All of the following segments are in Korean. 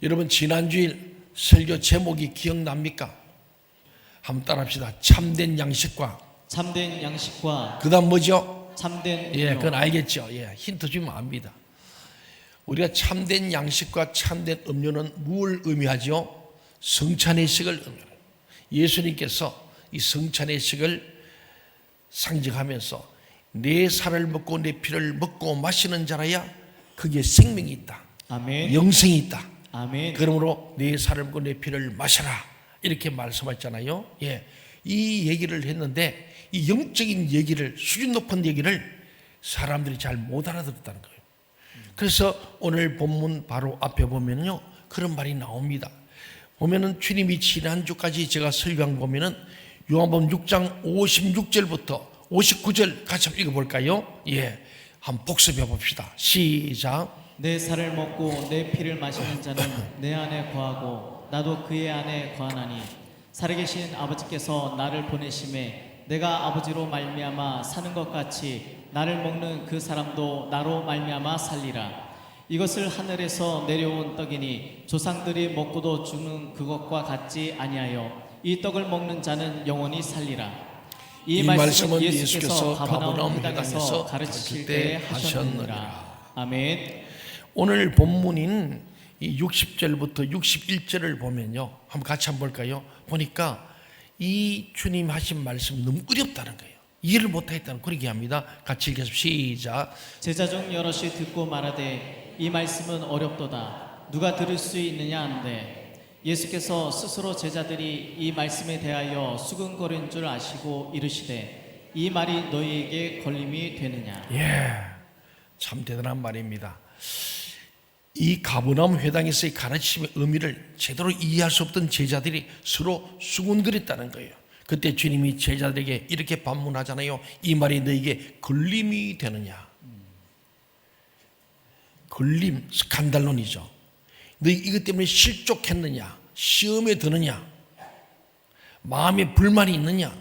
여러분 지난주일 설교 제목이 기억납니까? 한번 따라합시다. 참된 양식과 그 다음 뭐죠? 참된 예, 음료. 그건 알겠죠. 예, 힌트 주면 압니다. 우리가 참된 양식과 참된 음료는 무엇을 의미하죠? 성찬의식을 의미해요. 예수님께서 이 성찬의식을 상징하면서 내 살을 먹고 내 피를 먹고 마시는 자라야 그게 생명이 있다. 아멘. 영생이 있다. 아멘. 그러므로 내 살을 먹고 내 피를 마셔라. 이렇게 말씀하셨잖아요. 예. 이 얘기를 했는데 이 영적인 얘기를, 수준 높은 얘기를 사람들이 잘 못 알아들었다는 거예요. 그래서 오늘 본문 바로 앞에 보면요, 그런 말이 나옵니다. 보면은 주님이 지난주까지 제가 설교한 거 보면은 요한복음 6장 56절부터 59절 같이 한번 읽어볼까요? 예. 한번 복습해 봅시다. 시작. 내 살을 먹고 내 피를 마시는 자는 내 안에 거하고 나도 그의 안에 거하나니 살아계신 아버지께서 나를 보내심에 내가 아버지로 말미암아 사는 것 같이 나를 먹는 그 사람도 나로 말미암아 살리라. 이것을 하늘에서 내려온 떡이니 조상들이 먹고도 죽는 그것과 같지 아니하여 이 떡을 먹는 자는 영원히 살리라. 이 말씀은 예수께서 가버나움 회당에서 가르치실 때 하셨느니라. 아멘. 오늘 본문인 이 60절부터 61절을 보면요, 한번 같이 한번 볼까요? 보니까 이 주님 하신 말씀이 너무 어렵다는 거예요. 이해를 못하겠다는 그런 얘기합니다. 같이 읽겠습니다. 시작. 제자 중 여럿이 듣고 말하되 이 말씀은 어렵도다. 누가 들을 수 있느냐 한데 예수께서 스스로 제자들이 이 말씀에 대하여 수근거린 줄 아시고 이르시되 이 말이 너희에게 걸림이 되느냐. 예, 참 대단한 말입니다. 이 가버나움 회당에서의 가르침의 의미를 제대로 이해할 수 없던 제자들이 서로 수군거렸다는 거예요. 그때 주님이 제자들에게 이렇게 반문하잖아요. 이 말이 너에게 걸림이 되느냐. 걸림, 스칸달론이죠. 너희 이것 때문에 실족했느냐, 시험에 드느냐, 마음에 불만이 있느냐,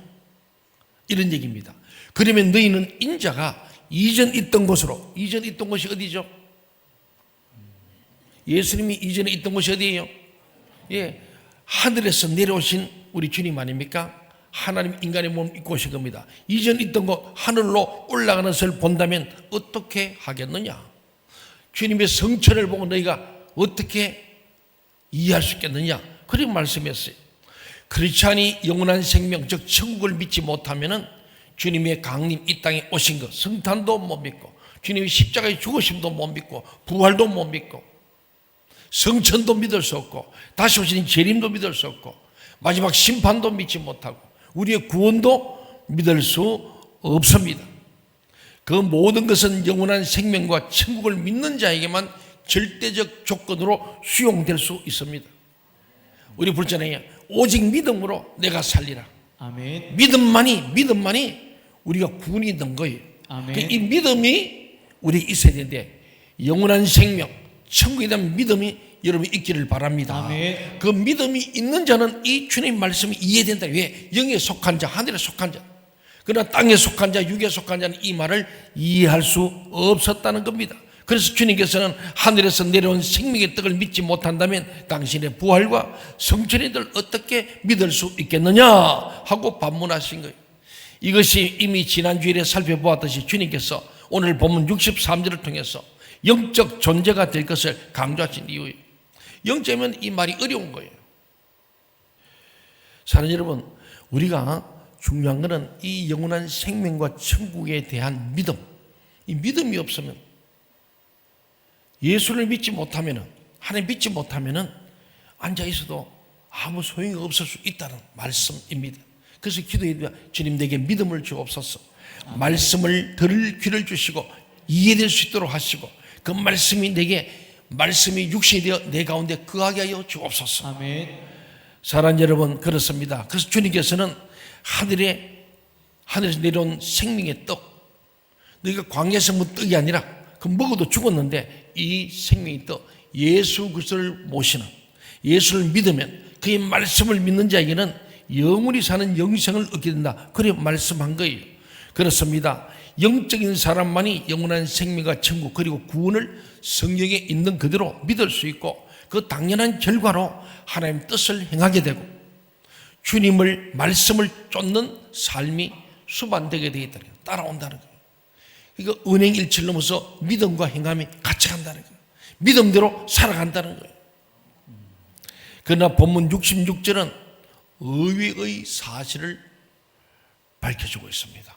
이런 얘기입니다. 그러면 너희는 인자가 이전 있던 곳으로, 이전 있던 곳이 어디죠? 예수님이 이전에 있던 곳이 어디예요? 예, 하늘에서 내려오신 우리 주님 아닙니까? 하나님 인간의 몸 입고 오신 겁니다. 이전 있던 곳 하늘로 올라가는 것을 본다면 어떻게 하겠느냐? 주님의 성천을 보고 너희가 어떻게 이해할 수 있겠느냐? 그렇게 말씀했어요. 그렇지 않니 영원한 생명, 즉 천국을 믿지 못하면은 주님의 강림 이 땅에 오신 것, 성탄도 못 믿고 주님의 십자가에 죽으심도 못 믿고 부활도 못 믿고 성천도 믿을 수 없고 다시 오시는 재림도 믿을 수 없고 마지막 심판도 믿지 못하고 우리의 구원도 믿을 수 없습니다. 그 모든 것은 영원한 생명과 천국을 믿는 자에게만 절대적 조건으로 수용될 수 있습니다. 우리 부르잖아요. 오직 믿음으로 내가 살리라. 아멘. 믿음만이 우리가 구원이 된 거예요. 아멘. 이 믿음이 우리 있어야 되는데 영원한 생명, 천국에 대한 믿음이 여러분이 있기를 바랍니다. 아멘. 그 믿음이 있는 자는 이 주님 말씀이 이해된다. 왜? 영에 속한 자, 하늘에 속한 자. 그러나 땅에 속한 자, 육에 속한 자는 이 말을 이해할 수 없었다는 겁니다. 그래서 주님께서는 하늘에서 내려온 생명의 떡을 믿지 못한다면 당신의 부활과 성천이들 어떻게 믿을 수 있겠느냐 하고 반문하신 거예요. 이것이 이미 지난주일에 살펴보았듯이 주님께서 오늘 본문 63절을 통해서 영적 존재가 될 것을 강조하신 이유예요. 영적이면 이 말이 어려운 거예요. 사랑하는 여러분, 우리가 중요한 것은 이 영원한 생명과 천국에 대한 믿음. 이 믿음이 없으면 예수를 믿지 못하면은, 하나님 믿지 못하면은 앉아 있어도 아무 소용이 없을 수 있다는 말씀입니다. 그래서 기도해야 주님 내게 믿음을 주옵소서. 말씀을 들을 귀를 주시고 이해될 수 있도록 하시고 그 말씀이 내게 말씀이 육신이 되어 내 가운데 거하게 하여 주옵소서. 아멘. 사랑하는 여러분, 그렇습니다. 그래서 주님께서는 하늘에서 내려온 생명의 떡, 너희가 광야에서 먹은 떡이 아니라 그 먹어도 죽었는데 이 생명의 떡, 예수 그리스도를 모시는, 예수를 믿으면 그의 말씀을 믿는 자에게는 영원히 사는 영생을 얻게 된다. 그래 말씀한 거예요. 그렇습니다. 영적인 사람만이 영원한 생명과 천국 그리고 구원을 성경에 있는 그대로 믿을 수 있고 그 당연한 결과로 하나님 뜻을 행하게 되고 주님을 말씀을 쫓는 삶이 수반되게 되겠다. 따라온다는 거예요. 이거 은행일치를 넘어서 믿음과 행함이 같이 간다는 거예요. 믿음대로 살아간다는 거예요. 그러나 본문 66절은 의외의 사실을 밝혀주고 있습니다.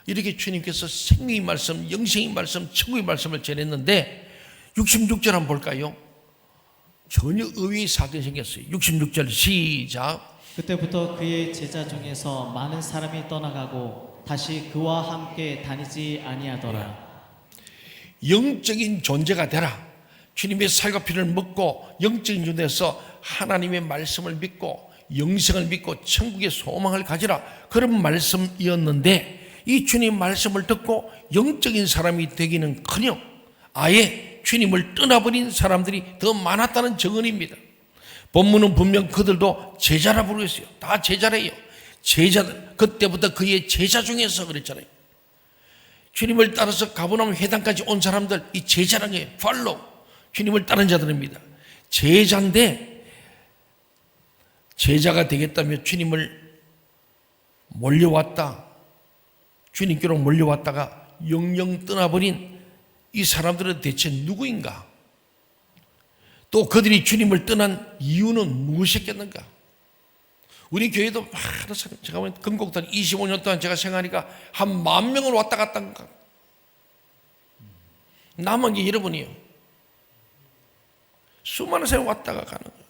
이렇게 주님께서 생명의 말씀, 영생의 말씀, 천국의 말씀을 전했는데 66절 한번 볼까요? 전혀 의외의 사건이 생겼어요. 66절 시작. 그때부터 그의 제자 중에서 많은 사람이 떠나가고 다시 그와 함께 다니지 아니하더라. 영적인 존재가 되라. 주님의 살과 피를 먹고 영적인 존재에서 하나님의 말씀을 믿고 영생을 믿고 천국의 소망을 가지라. 그런 말씀이었는데 이 주님 말씀을 듣고 영적인 사람이 되기는커녕 아예 주님을 떠나버린 사람들이 더 많았다는 증언입니다. 본문은 분명 그들도 제자라 부르고 있어요. 다 제자래요. 제자들, 그때부터 그의 제자 중에서 그랬잖아요. 주님을 따라서 가버나움 회당까지 온 사람들, 이 제자라는 게 팔로우, 주님을 따른 자들입니다. 제자인데 제자가 되겠다며 주님을 몰려왔다, 주님께로 몰려왔다가 영영 떠나버린 이 사람들은 대체 누구인가? 또 그들이 주님을 떠난 이유는 무엇이었겠는가? 우리 교회도 많은 사람, 제가 보면 건국단 25년 동안 제가 생각하니까 한 10,000명을 왔다 갔다 한가? 남은 게 여러분이요. 수많은 사람이 왔다가 가는 거예요.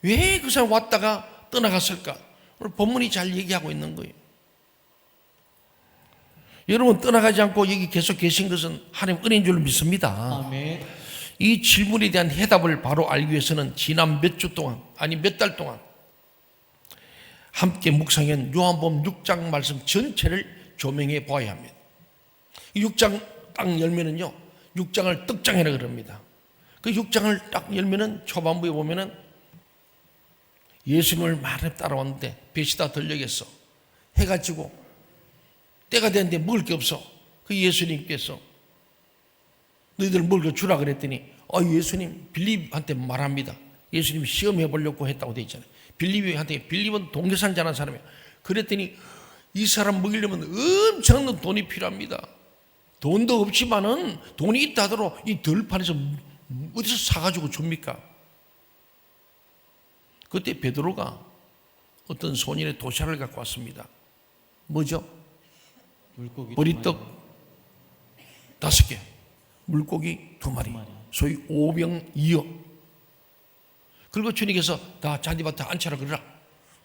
왜 그 사람이 왔다가 떠나갔을까? 오늘 본문이 잘 얘기하고 있는 거예요. 여러분 떠나가지 않고 여기 계속 계신 것은 하나님 은혜인 줄 믿습니다. 아멘. 이 질문에 대한 해답을 바로 알기 위해서는 지난 몇 주 동안, 아니 몇 달 동안 함께 묵상한 요한복음 6장 말씀 전체를 조명해 보아야 합니다. 이 6장 딱 열면은요, 6장을 떡장이라 그럽니다. 그 6장을 딱 열면은 초반부에 보면은 예수님을 많이 따라왔는데 배시다 들녘에서 해가 지고 때가 됐는데 먹을 게 없어. 그 예수님께서 너희들 먹을 거 주라 그랬더니 예수님 빌립한테 말합니다. 예수님이 시험해 보려고 했다고 돼 있잖아요. 빌립은 동계산 자라는 사람이에요. 그랬더니 이 사람 먹이려면 엄청난 돈이 필요합니다. 돈도 없지만은 돈이 있다 하더라도 이 들판에서 어디서 사가지고 줍니까? 그때 베드로가 어떤 소년의 도시락을 갖고 왔습니다. 뭐죠? 물고기 보리떡 5개, 물고기 2마리, 소위 오병이어. 그리고 주님께서 다 잔디밭에 앉혀라 그러라.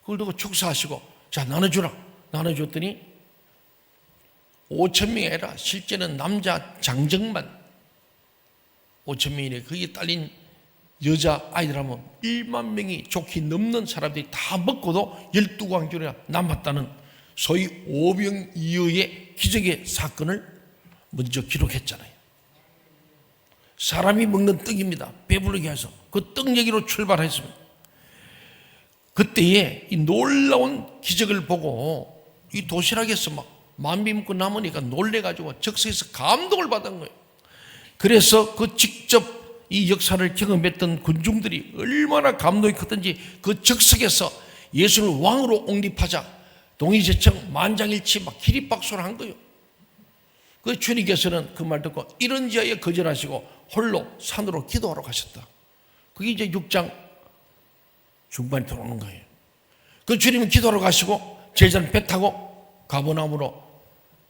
그걸 두고 축사하시고 자 나눠주라. 나눠줬더니 5,000명이 아니라 실제는 남자 장정만 5,000명이래. 거기에 딸린 여자 아이들 하면 1만 명이 좋게 넘는 사람들이 다 먹고도 12광줄이나 남았다는 소위 오병이어의 기적의 사건을 먼저 기록했잖아요. 사람이 먹는 떡입니다. 배부르게 해서 그 떡 얘기로 출발했습니다. 그때에 이 놀라운 기적을 보고 이 도시락에서 막 만비 먹고 남으니까 놀래가지고 즉석에서 감동을 받은 거예요. 그래서 그 직접 이 역사를 경험했던 군중들이 얼마나 감동이 컸던지 그 즉석에서 예수를 왕으로 옹립하자 동의제청 만장일치 막 기립박수를 한 거예요. 그 주님께서는 그 말 듣고 이런 자에 거절하시고 홀로 산으로 기도하러 가셨다. 그게 이제 6장 중반에 들어오는 거예요. 그 주님은 기도하러 가시고 제자는 배 타고 가버나움으로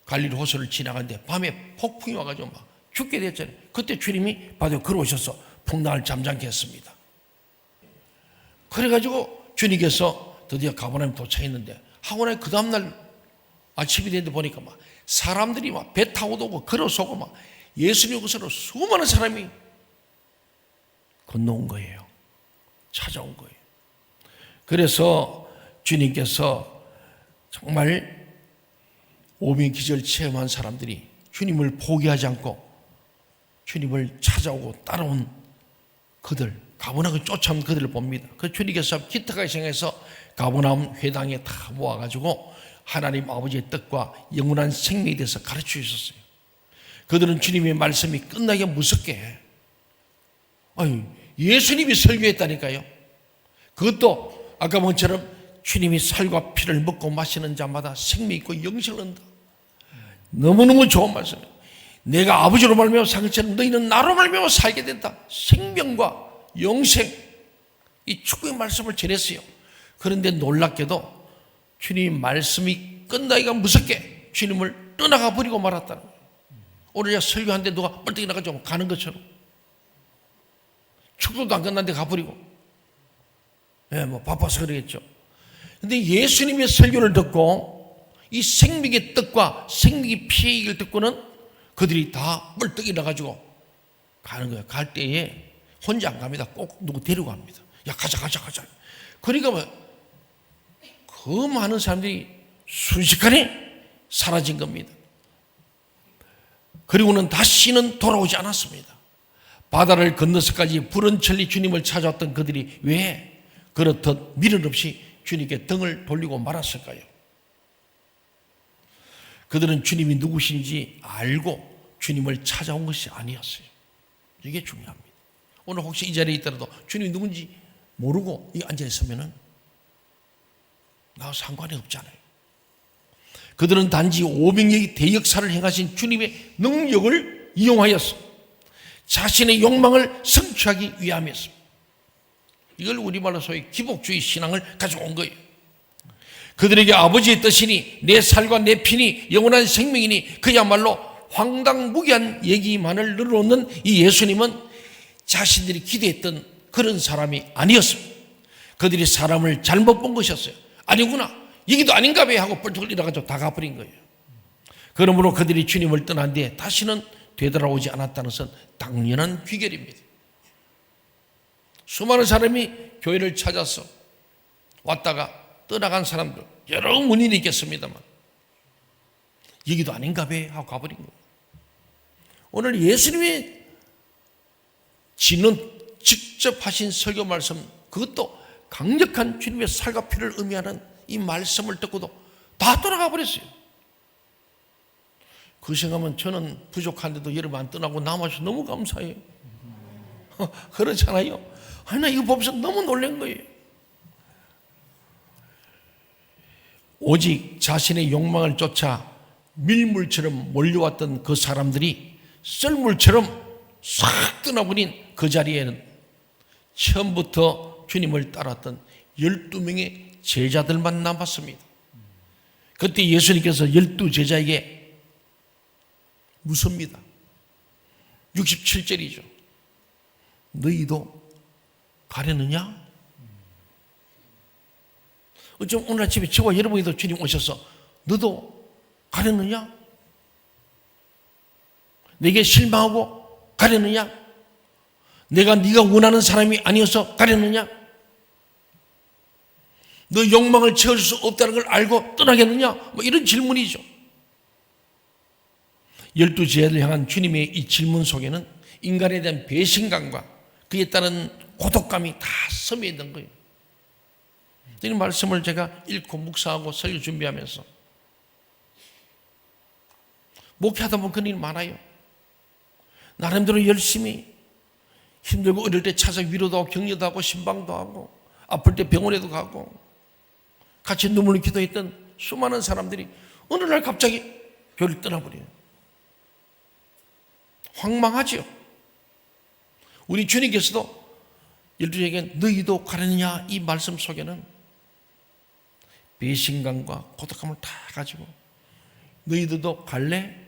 갈릴리 호수를 지나가는데 밤에 폭풍이 와가지고 막 죽게 됐잖아요. 그때 주님이 바다에 걸어오셔서 풍랑을 잠잠케 했습니다. 그래가지고 주님께서 드디어 가버나움에 도착했는데 하고 나니 그 다음날 아침이 됐는데 보니까 막 사람들이 막 배 타고도 오고 걸어서 오고 막 예수님 곳으로 수많은 사람이 건너온 거예요. 찾아온 거예요. 그래서 주님께서 정말 오병 기절 체험한 사람들이 주님을 포기하지 않고 주님을 찾아오고 따라온 그들, 가버나움을 쫓아온 그들을 봅니다. 그 주님께서 기특하게 생각해서 가버나움 회당에 다 모아가지고 하나님 아버지의 뜻과 영원한 생명에 대해서 가르쳐 주셨어요. 그들은 주님의 말씀이 끝나기 무섭게 해. 예수님이 설교했다니까요. 그것도 아까 본 것처럼 주님이 살과 피를 먹고 마시는 자마다 생명이 있고 영생을 얻는다. 너무너무 좋은 말씀이에요. 내가 아버지로 말미암아 산 것처럼 너희는 나로 말미암아 살게 된다. 생명과 영생, 이 축복의 말씀을 전했어요. 그런데 놀랍게도 주님의 말씀이 끝나기가 무섭게 주님을 떠나가 버리고 말았다는 거예요. 오늘 제가 설교하는데 누가 뻘떡이 나가지고 가는 것처럼 축도도 안 끝났는데 가버리고, 뭐 바빠서 그러겠죠. 근데 예수님의 설교를 듣고 이 생명의 뜻과 생명의 피의 얘기를 듣고는 그들이 다 뻘떡이 나가지고 가는 거예요. 갈 때에 혼자 안 갑니다. 꼭 누구 데리고 갑니다. 야, 가자. 그러니까 그 많은 사람들이 순식간에 사라진 겁니다. 그리고는 다시는 돌아오지 않았습니다. 바다를 건너서까지 부른천리 주님을 찾아왔던 그들이 왜 그렇듯 미련 없이 주님께 등을 돌리고 말았을까요? 그들은 주님이 누구신지 알고 주님을 찾아온 것이 아니었어요. 이게 중요합니다. 오늘 혹시 이 자리에 있더라도 주님이 누군지 모르고 이 앉아있으면 나와 상관이 없잖아요. 그들은 단지 오병이의 대역사를 행하신 주님의 능력을 이용하였어 자신의 욕망을 성취하기 위함이었습니다. 이걸 우리말로 소위 기복주의 신앙을 가지고 온 거예요. 그들에게 아버지의 뜻이니 내 살과 내 피니 영원한 생명이니 그야말로 황당무계한 얘기만을 늘어놓는 이 예수님은 자신들이 기대했던 그런 사람이 아니었습니다. 그들이 사람을 잘못 본 것이었어요. 아니구나, 이기도 아닌가 봐 하고 뻘떡 일어나가지고 다 가버린 거예요. 그러므로 그들이 주님을 떠난 뒤에 다시는 되돌아오지 않았다는 것은 당연한 귀결입니다. 수많은 사람이 교회를 찾아서 왔다가 떠나간 사람들 여러 문인이 있겠습니다만 얘기도 아닌가 봐 하고 가버린 거예요. 오늘 예수님이 지는 직접 하신 설교 말씀, 그것도 강력한 주님의 살과 피를 의미하는 이 말씀을 듣고도 다 떠나가 버렸어요. 그 생각하면 저는 부족한데도 여러분 안 떠나고 남아서 너무 감사해요. 그렇잖아요. 아니, 나 이거 보면서 너무 놀란 거예요. 오직 자신의 욕망을 쫓아 밀물처럼 몰려왔던 그 사람들이 썰물처럼 싹 떠나버린 그 자리에는 처음부터 주님을 따랐던 12명의 제자들만 남았습니다. 그때 예수님께서 12제자에게 묻습니다. 67절이죠. 너희도 가려느냐? 어쩜 오늘 아침에 저와 여러분이도 주님 오셔서 너도 가려느냐? 내게 실망하고 가려느냐? 내가 네가 원하는 사람이 아니어서 가려느냐? 너 욕망을 채울 수 없다는 걸 알고 떠나겠느냐? 뭐 이런 질문이죠. 12제자를 향한 주님의 이 질문 속에는 인간에 대한 배신감과 그에 따른 고독감이 다 스며 있는 거예요. 이 말씀을 제가 읽고 묵상하고 설교 준비하면서 목회하다 보면 그런 일이 많아요. 나름대로 열심히 힘들고 어릴 때 찾아 위로도 하고 격려도 하고 신방도 하고 아플 때 병원에도 가고 같이 눈물을 기도했던 수많은 사람들이 어느 날 갑자기 교회를 떠나버려요. 황망하지요. 우리 주님께서도 12제자에게 너희도 가려느냐 이 말씀 속에는 배신감과 고독함을 다 가지고 너희들도 갈래?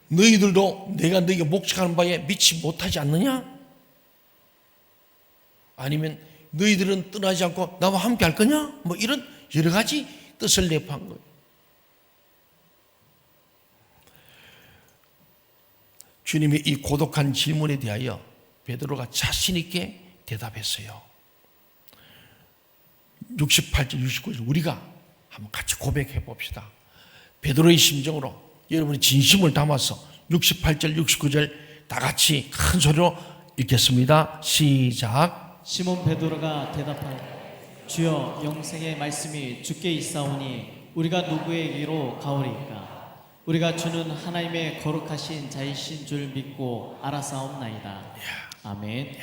너희들도 내가 너희가 목적하는 바에 믿지 못하지 않느냐? 아니면 너희들은 떠나지 않고 나와 함께 할 거냐? 뭐 이런 여러 가지 뜻을 내포한 거예요. 주님의 이 고독한 질문에 대하여 베드로가 자신 있게 대답했어요. 68절, 69절 우리가 한번 같이 고백해 봅시다. 베드로의 심정으로 여러분이 진심을 담아서 68절, 69절 다 같이 큰 소리로 읽겠습니다. 시작. 시몬 베드로가 대답하여 주여 영생의 말씀이 주께 있사오니 우리가 누구에게로 가오리까? 우리가 주는 하나님의 거룩하신 자이신 줄 믿고 알아사옵나이다. 아멘.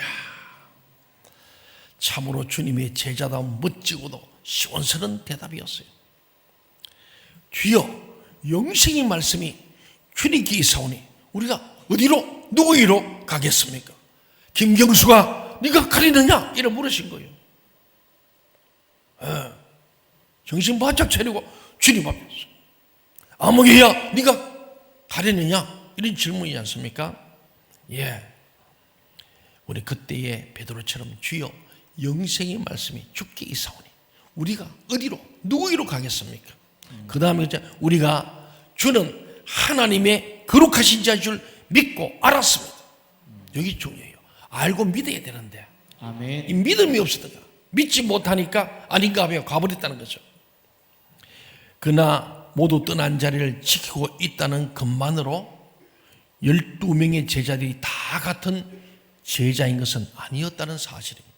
참으로 주님의 제자다운 멋지고도 시원스러운 대답이었어요. 주여, 영생의 말씀이 주님께 있사오니 우리가 어디로 누구이로 가겠습니까? 김경수가 네가 가리느냐? 이래 물으신 거예요. 정신 바짝 차리고 주님 앞에서 아무개야 네가 가리느냐? 이런 질문이지 않습니까? 예, 우리 그때의 베드로처럼 주여 영생의 말씀이 주께 있사오니 우리가 어디로 누구이로 가겠습니까? 그 다음에 이제 우리가 주는 하나님의 거룩하신 자인 줄 믿고 알았습니다. 여기 중요해요. 알고 믿어야 되는데 아멘. 이 믿음이 없었다가 믿지 못하니까 아닌가 하며 가버렸다는 거죠. 그러나 모두 떠난 자리를 지키고 있다는 것만으로 12명의 제자들이 다 같은 제자인 것은 아니었다는 사실입니다.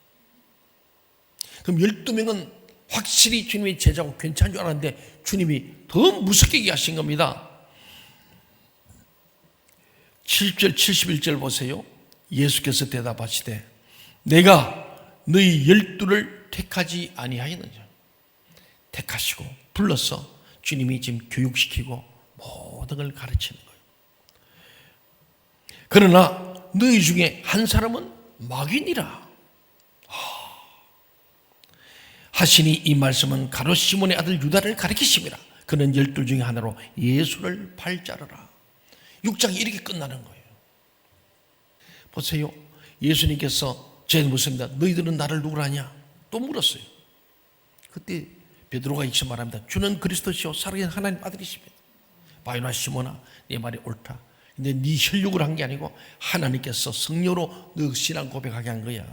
그럼 12명은 확실히 주님의 제자고 괜찮은 줄 알았는데 주님이 더 무섭게 얘기하신 겁니다. 7절 71절 보세요. 예수께서 대답하시되 내가 너희 12를 택하지 아니하였느냐. 택하시고 불러서 주님이 지금 교육시키고 모든 걸 가르치는 거예요. 그러나 너희 중에 한 사람은 마귀니라 하시니 이 말씀은 가롯 시몬의 아들 유다를 가리키심이라. 그는 12 중에 하나로 예수를 팔자르라. 6장이 이렇게 끝나는 거예요. 보세요. 예수님께서 제일 묻습니다. 너희들은 나를 누구라 하냐? 또 물었어요. 그때 베드로가 이렇게 말합니다. 주는 그리스도시요 살아계신 하나님 아들이십니다. 바요나 시몬아, 네 말이 옳다. 근데 네 혈육을 한 게 아니고 하나님께서 성령으로 너 신앙 고백하게 한 거야.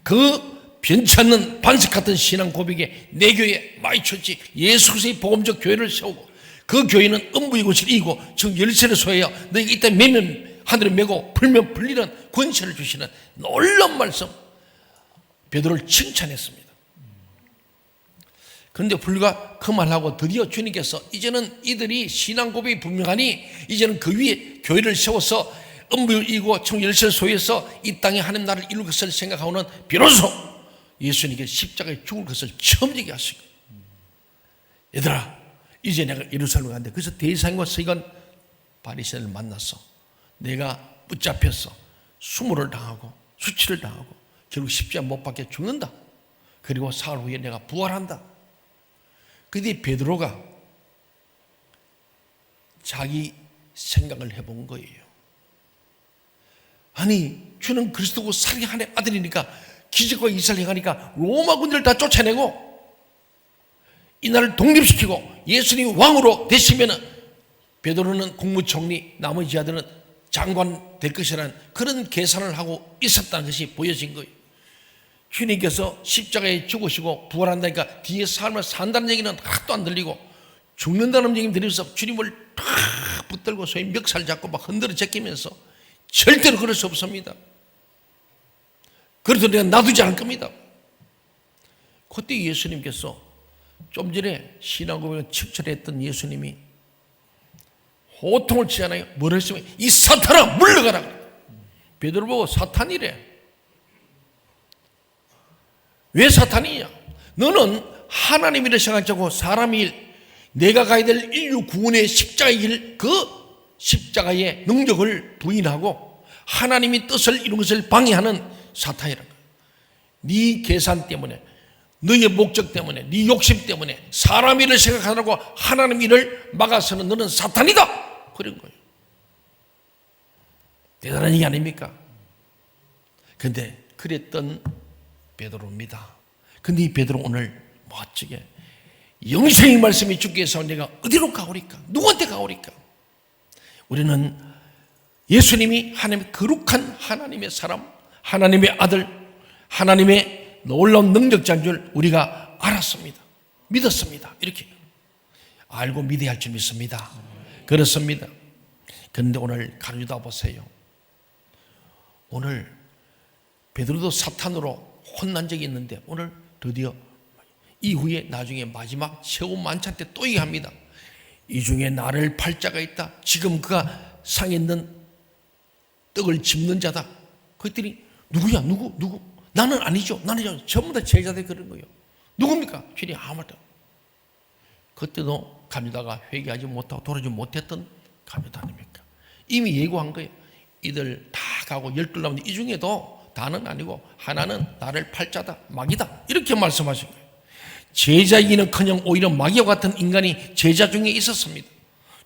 그 변치 않는 반석 같은 신앙 고백에 내 교회에 많이 쳤지. 예수 그리스도의 복음적 교회를 세우고 그 교회는 음부의 곳을 이기고 지금 열쇠를 소유하여 너희가 이때 매면 하늘에 메고 풀면 풀리는 권세를 주시는 놀라운 말씀. 베드로를 칭찬했습니다. 그런데 불과 그 말하고 드디어 주님께서 이제는 이들이 신앙 고백이 분명하니 이제는 그 위에 교회를 세워서 음부를 이기고 총 열쇠를 소유해서 이 땅에 하나님 나라를 이룰 것을 생각하고는 비로소 예수님께 십자가에 죽을 것을 처음 얘기하시고 얘들아 이제 내가 예루살렘에 갔는데 그래서 대사님과 서기관 바리새인을 만나서 내가 붙잡혀서 수모를 당하고 수치를 당하고 결국 십자가 못 박혀 죽는다. 그리고 사흘 후에 내가 부활한다. 그때 베드로가 자기 생각을 해본 거예요. 아니 주는 그리스도고 살아계신 하나님의 아들이니까 기적과 이사를 행하니까 로마 군대를 다 쫓아내고 이 나라를 독립시키고 예수님이 왕으로 되시면은 베드로는 국무총리, 나머지 아들은 장관 될 것이라는 그런 계산을 하고 있었다는 것이 보여진 거예요. 주님께서 십자가에 죽으시고 부활한다니까 뒤에 삶을 산다는 얘기는 하나도 안 들리고 죽는다는 얘기는 들리면서 주님을 탁 붙들고 소위 멱살 잡고 막 흔들어 제끼면서 절대로 그럴 수 없습니다. 그래도 내가 놔두지 않을 겁니다. 그때 예수님께서 좀 전에 신앙고백을 칭찬했던 예수님이 호통을 치잖아요. 뭐라 했으면 이 사탄아 물러가라. 베드로 보고 사탄이래. 왜 사탄이냐? 너는 하나님이라 생각하지 않고 사람의 일, 내가 가야 될 인류 구원의 십자가의 길, 그 십자가의 능력을 부인하고 하나님의 뜻을 이룬 것을 방해하는 사탄이라는 거야. 네 계산 때문에, 너의 목적 때문에, 네 욕심 때문에 사람 일을 생각하느라고 하나님 일을 막아서는 너는 사탄이다. 그런 거예요. 대단한 얘기 아닙니까? 그런데 그랬던 베드로입니다. 근데 이 베드로 오늘 멋지게 영생의 말씀이 주께 해서 내가 어디로 가오리까? 누구한테 가오리까? 우리는 예수님이 하나님의 거룩한 하나님의 사람, 하나님의 아들, 하나님의 놀라운 능력자인 줄 우리가 알았습니다. 믿었습니다. 이렇게 알고 믿어야 할 줄 믿습니다. 그렇습니다. 그런데 오늘 가르치다 보세요. 오늘 베드로도 사탄으로 혼난 적이 있는데 오늘 드디어 이후에 나중에 마지막 최후 만찬 때 또 얘기합니다. 이 중에 나를 팔 자가 있다. 지금 그가 상에 있는 떡을 집는 자다. 그랬더니 누구야? 누구? 나는 아니죠. 나는 전부 다 제자들이 그런 거예요. 누굽니까? 주님 아무도. 그때도 감유다가 회개하지 못하고 돌아오지 못했던 감유다 아닙니까? 이미 예고한 거예요. 이들 다 가고 12 남았는데 이 중에도 다는 아니고 하나는 나를 팔 자다. 마귀다. 이렇게 말씀하신 거예요. 제자이기는커녕 오히려 마귀와 같은 인간이 제자 중에 있었습니다.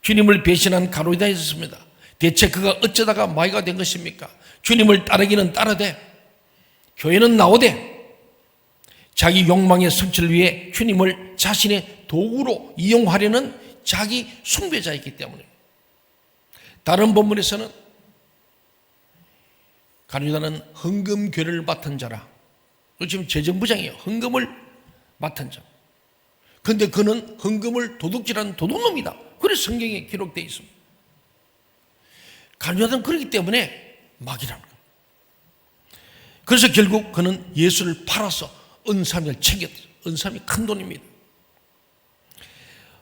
주님을 배신한 가룟유다에 있었습니다. 대체 그가 어쩌다가 마귀가 된 것입니까? 주님을 따르기는 따르되 교회는 나오되 자기 욕망의 성취를 위해 주님을 자신의 도구로 이용하려는 자기 숭배자이기 때문에. 다른 본문에서는 가룟유다는 헌금괴를 맡은 자라. 지금 재정부장이에요. 헌금을 맡은 자. 그런데 그는 헌금을 도둑질하는 도둑놈이다. 그래서 성경에 기록되어 있습니다. 가룟유다는 그렇기 때문에 마귀라는 거예요. 그래서 결국 그는 예수를 팔아서 은삼을 챙겼어요. 은삼이 큰 돈입니다.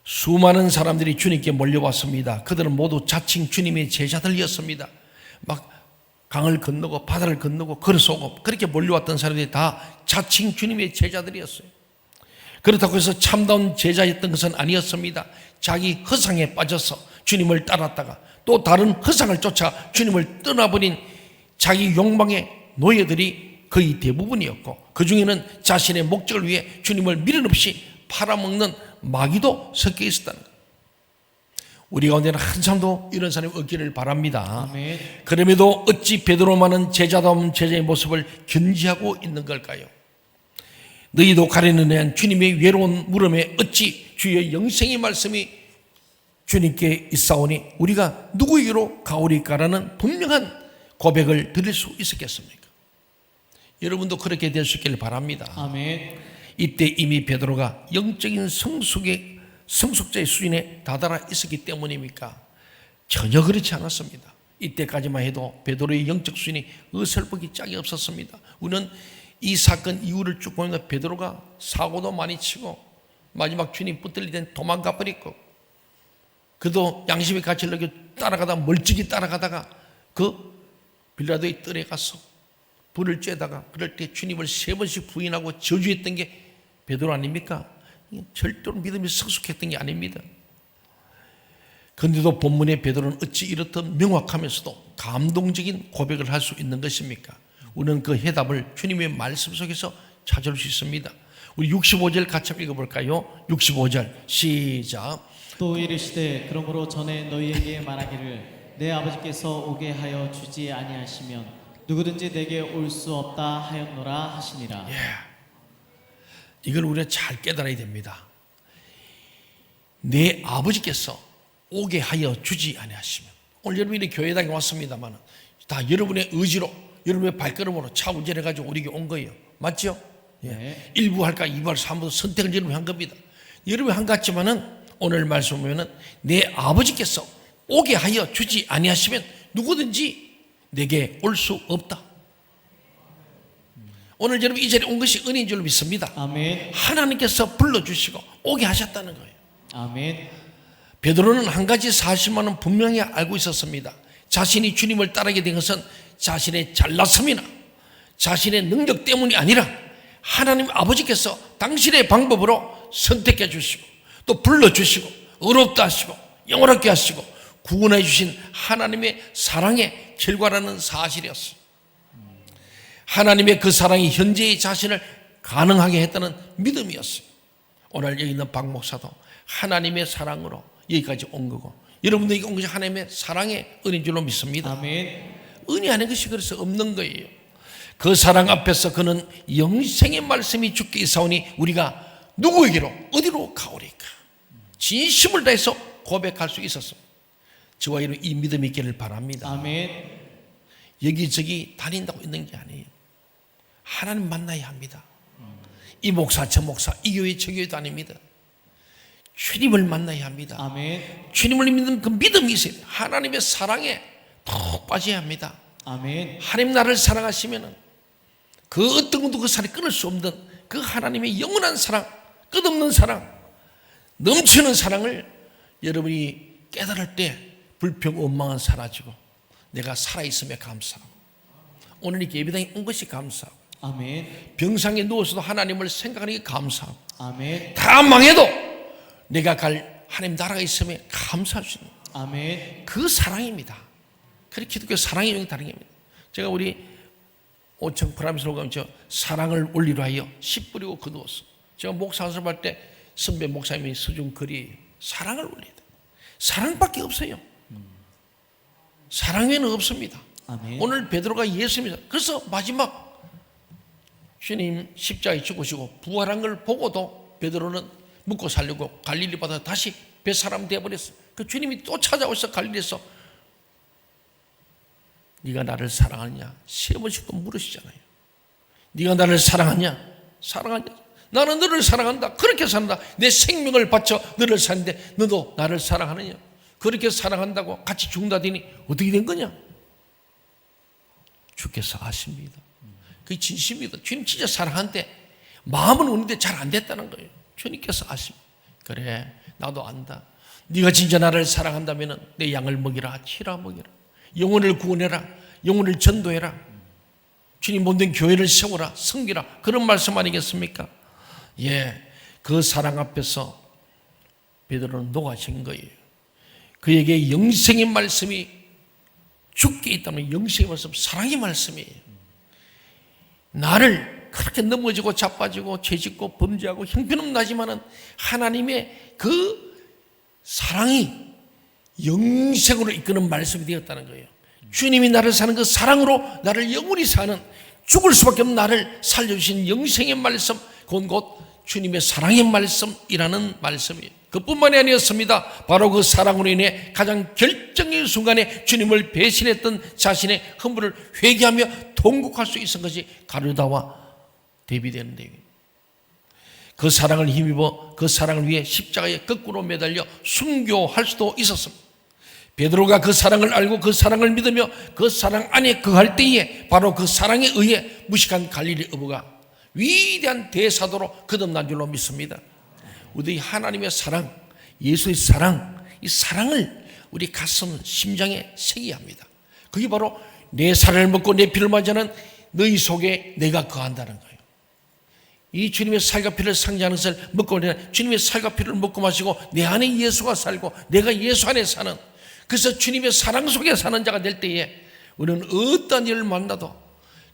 수많은 사람들이 주님께 몰려왔습니다. 그들은 모두 자칭 주님의 제자들이었습니다. 막 강을 건너고 바다를 건너고 걸어서 오고 그렇게 몰려왔던 사람들이 다 자칭 주님의 제자들이었어요. 그렇다고 해서 참다운 제자였던 것은 아니었습니다. 자기 허상에 빠져서 주님을 따랐다가 또 다른 허상을 쫓아 주님을 떠나버린 자기 욕망의 노예들이 거의 대부분이었고, 그 중에는 자신의 목적을 위해 주님을 미련 없이 팔아먹는 마귀도 섞여 있었다는 것. 우리 가운데는 한 사람도 이런 사람이 없기를 바랍니다. 아멘. 그럼에도 어찌 베드로만은 제자다운 제자의 모습을 견지하고 있는 걸까요? 너희도 가려는 한 주님의 외로운 물음에 어찌 주의 영생의 말씀이 주님께 있사오니 우리가 누구에게로 가오리까라는 분명한 고백을 드릴 수 있었겠습니까? 여러분도 그렇게 될 수 있기를 바랍니다. 아멘. 이때 이미 베드로가 영적인 성숙자의 수준에 다다라 있었기 때문입니까? 전혀 그렇지 않았습니다. 이때까지만 해도 베드로의 영적 수준이 어설프기 짝이 없었습니다. 우리는 이 사건 이후를 쭉 보면 베드로가 사고도 많이 치고 마지막 주님 붙들릴 땐 도망가 버렸고, 그도 양심의 가치를 느껴 따라가다가 멀찍이 따라가다가 그 빌라도의 뜰에 가서 불을 쬐다가 그럴 때 주님을 3번씩 부인하고 저주했던 게 베드로 아닙니까? 절대로 믿음이 성숙했던 게 아닙니다. 그런데도 본문의 베드로는 어찌 이렇듯 명확하면서도 감동적인 고백을 할 수 있는 것입니까? 우리는 그 해답을 주님의 말씀 속에서 찾을 수 있습니다. 우리 65절 같이 한번 읽어볼까요? 65절 시작. 또 이르시되 그러므로 전에 너희에게 말하기를 내 아버지께서 오게 하여 주지 아니하시면 누구든지 내게 올 수 없다 하였노라 하시니라. 이걸 우리가 잘 깨달아야 됩니다. 내 아버지께서 오게 하여 주지 아니하시면, 오늘 여러분이 교회당에 왔습니다만 다 여러분의 의지로 여러분의 발걸음으로 차 운전해가지고 우리에게 온 거예요. 맞죠? 네. 1부 할까 2부 할까 3부 선택을 여러분이 한 겁니다. 여러분이 한 것 같지만은 오늘 말씀 보면은 내 아버지께서 오게 하여 주지 아니하시면 누구든지 내게 올 수 없다. 오늘 여러분 이 자리에 온 것이 은혜인 줄 믿습니다. 아멘. 하나님께서 불러주시고 오게 하셨다는 거예요. 아멘. 베드로는 한 가지 사실만은 분명히 알고 있었습니다. 자신이 주님을 따르게 된 것은 자신의 잘났음이나 자신의 능력 때문이 아니라 하나님 아버지께서 당신의 방법으로 선택해 주시고 또 불러주시고 의롭다 하시고 영원하게 하시고 구원해 주신 하나님의 사랑의 결과라는 사실이었어요. 하나님의 그 사랑이 현재의 자신을 가능하게 했다는 믿음이었어요. 오늘 여기 있는 박 목사도 하나님의 사랑으로 여기까지 온 거고, 여러분들이 온 것이 하나님의 사랑의 은혜인 줄로 믿습니다. 아멘. 은혜 아닌 것이 그래서 없는 거예요. 그 사랑 앞에서 그는 영생의 말씀이 주께 있사오니 우리가 누구에게로 어디로 가오리까? 진심을 다해서 고백할 수 있었습니다. 저와 여러분 이 믿음이 있기를 바랍니다. 아멘. 여기저기 다닌다고 있는 게 아니에요. 하나님 만나야 합니다. 이 목사 저 목사 이 교회 저 교회도 아닙니다. 주님을 만나야 합니다. 아멘. 주님을 믿는 그 믿음이 있어야 돼요. 하나님의 사랑에 푹 빠져야 합니다. 아멘. 하나님 나를 사랑하시면 그 어떤 것도 그 사랑이 끊을 수 없는 그 하나님의 영원한 사랑, 끝없는 사랑, 넘치는 사랑을 여러분이 깨달을 때 불평, 원망은 사라지고 내가 살아있음에 감사하고 오늘 이렇게 예배당에 온 것이 감사하고 아멘. 병상에 누워서도 하나님을 생각하는 게 감사하고 아멘. 다 망해도 내가 갈 하나님 나라가 있음에 감사할 수 있는 아멘. 그 사랑입니다. 그렇게 기독교 사랑의 영이 다른 겁니다. 제가 우리 오청 프라미스로 가면 저 사랑을 올리려 하여 씨 뿌리고 거두었어. 제가 목사 연습할 때 선배 목사님이 써준 글이 사랑을 올려야 돼. 사랑밖에 없어요. 사랑 외에는 없습니다. 아멘. 오늘 베드로가 예수입니다. 그래서 마지막 주님 십자가에 죽으시고 부활한 걸 보고도 베드로는 묻고 살려고 갈릴리 바다 다시 뱃사람 되어버렸어. 그 주님이 또 찾아오셔서 갈릴리에서 네가 나를 사랑하냐? 3번씩도 물으시잖아요. 네가 나를 사랑하냐? 사랑하냐? 나는 너를 사랑한다. 그렇게 산다. 내 생명을 바쳐 너를 사는데 너도 나를 사랑하느냐? 그렇게 사랑한다고 같이 죽는다더니 어떻게 된 거냐? 주께서 아십니다. 그게 진심이다. 주님 진짜 사랑한데 마음은 오는데 잘 안 됐다는 거예요. 주님께서 아십니다. 그래, 나도 안다. 네가 진짜 나를 사랑한다면 내 양을 먹이라, 치라 먹이라. 영혼을 구원해라. 영혼을 전도해라. 주님 본된 교회를 세우라. 섬기라. 그런 말씀 아니겠습니까? 예, 그 사랑 앞에서 베드로는 녹아진 거예요. 그에게 영생의 말씀이 죽게 있다면 영생의 말씀, 사랑의 말씀이에요. 나를 그렇게 넘어지고 자빠지고 죄짓고 범죄하고 형편없 나지만은 하나님의 그 사랑이 영생으로 이끄는 말씀이 되었다는 거예요. 주님이 나를 사는 그 사랑으로 나를 영원히 사는 죽을 수밖에 없는 나를 살려주신 영생의 말씀, 그건 곧 주님의 사랑의 말씀이라는 말씀이에요. 그뿐만이 아니었습니다. 바로 그 사랑으로 인해 가장 결정적인 순간에 주님을 배신했던 자신의 허물을 회개하며 통곡할 수 있은 것이 가룟유다와 대비되는데요. 그 사랑을 힘입어 그 사랑을 위해 십자가에 거꾸로 매달려 순교할 수도 있었습니다. 베드로가 그 사랑을 알고 그 사랑을 믿으며 그 사랑 안에 거할 때에 바로 그 사랑에 의해 무식한 갈릴리 어부가 위대한 대사도로 거듭난 줄로 믿습니다. 우리 하나님의 사랑, 예수의 사랑, 이 사랑을 우리 가슴, 심장에 새겨야 합니다. 그게 바로 내 살을 먹고 내 피를 마시는 너희 속에 내가 거한다는 거예요. 이 주님의 살과 피를 상징하는 것을 먹고 주님의 살과 피를 먹고 마시고 내 안에 예수가 살고 내가 예수 안에 사는, 그래서 주님의 사랑 속에 사는 자가 될 때에 우리는 어떤 일을 만나도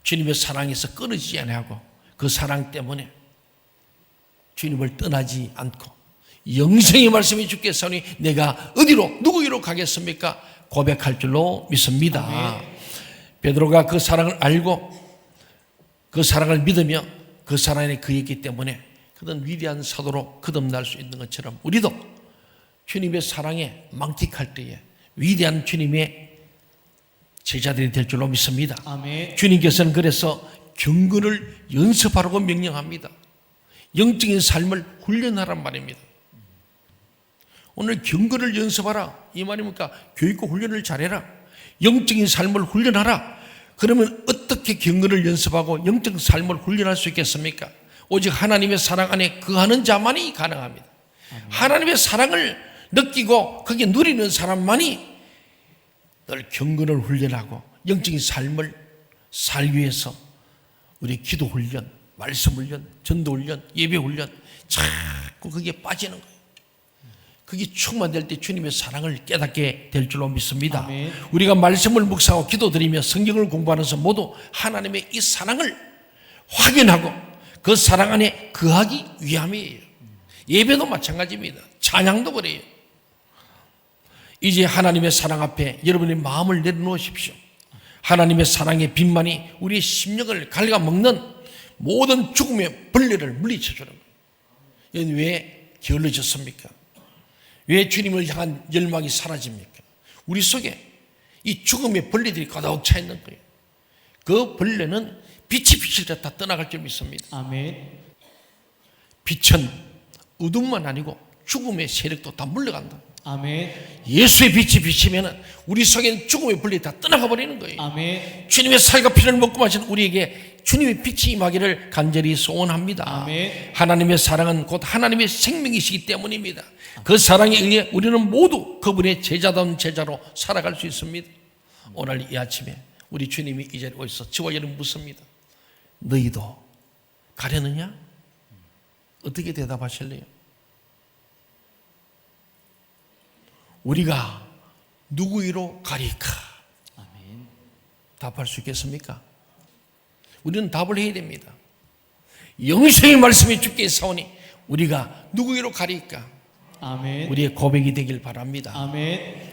주님의 사랑에서 끊어지지 않고 그 사랑 때문에 주님을 떠나지 않고 영생의 말씀이 주께 사오니 내가 어디로 누구이로 가겠습니까? 고백할 줄로 믿습니다. 아멘. 베드로가 그 사랑을 알고 그 사랑을 믿으며 그 사랑에 그였기 때문에 그런 위대한 사도로 거듭날 수 있는 것처럼 우리도 주님의 사랑에 망틱할 때에 위대한 주님의 제자들이 될 줄로 믿습니다. 아멘. 주님께서는 그래서 경건을 연습하라고 명령합니다. 영적인 삶을 훈련하란 말입니다. 오늘 경건을 연습하라 이 말입니까? 교육과 훈련을 잘해라. 영적인 삶을 훈련하라. 그러면 어떻게 경건을 연습하고 영적 삶을 훈련할 수 있겠습니까? 오직 하나님의 사랑 안에 거하는 자만이 가능합니다. 하나님의 사랑을 느끼고 거기에 누리는 사람만이 늘 경건을 훈련하고 영적인 삶을 살기 위해서 우리 기도 훈련, 말씀 훈련, 전도 훈련, 예배 훈련 자꾸 거기에 빠지는 거예요. 그게 충만될 때 주님의 사랑을 깨닫게 될 줄로 믿습니다. 아멘. 우리가 말씀을 묵상하고 기도드리며 성경을 공부하면서 모두 하나님의 이 사랑을 확인하고 그 사랑 안에 거하기 위함이에요. 예배도 마찬가지입니다. 찬양도 그래요. 이제 하나님의 사랑 앞에 여러분의 마음을 내려놓으십시오. 하나님의 사랑의 빛만이 우리의 심령을 갉아먹는 모든 죽음의 벌레를 물리쳐주는 거예요. 왜 게을러졌습니까? 왜 주님을 향한 열망이 사라집니까? 우리 속에 이 죽음의 벌레들이 가득 차 있는 거예요. 그 벌레는 빛이 비칠 때 다 떠나갈 줄 믿습니다. 아멘. 빛은 어둠만 아니고 죽음의 세력도 다 물러간다. 아멘. 예수의 빛이 비치면 우리 속에는 죽음의 벌레 다 떠나가 버리는 거예요. 아멘. 주님의 살과 피를 먹고 마신 우리에게 주님의 빛이 임하기를 간절히 소원합니다. 아멘. 하나님의 사랑은 곧 하나님의 생명이시기 때문입니다. 그 사랑에 의해 우리는 모두 그분의 제자다운 제자로 살아갈 수 있습니다. 오늘 이 아침에 우리 주님이 이 자리에 오셔서 저와 여러분 묻습니다. 너희도 가려느냐? 어떻게 대답하실래요? 우리가 누구이로 가리까? 아멘. 답할 수 있겠습니까? 우리는 답을 해야 됩니다. 영생의 말씀이 주께 있사오니 우리가 누구이로 가리까? 아멘. 우리의 고백이 되길 바랍니다. 아멘.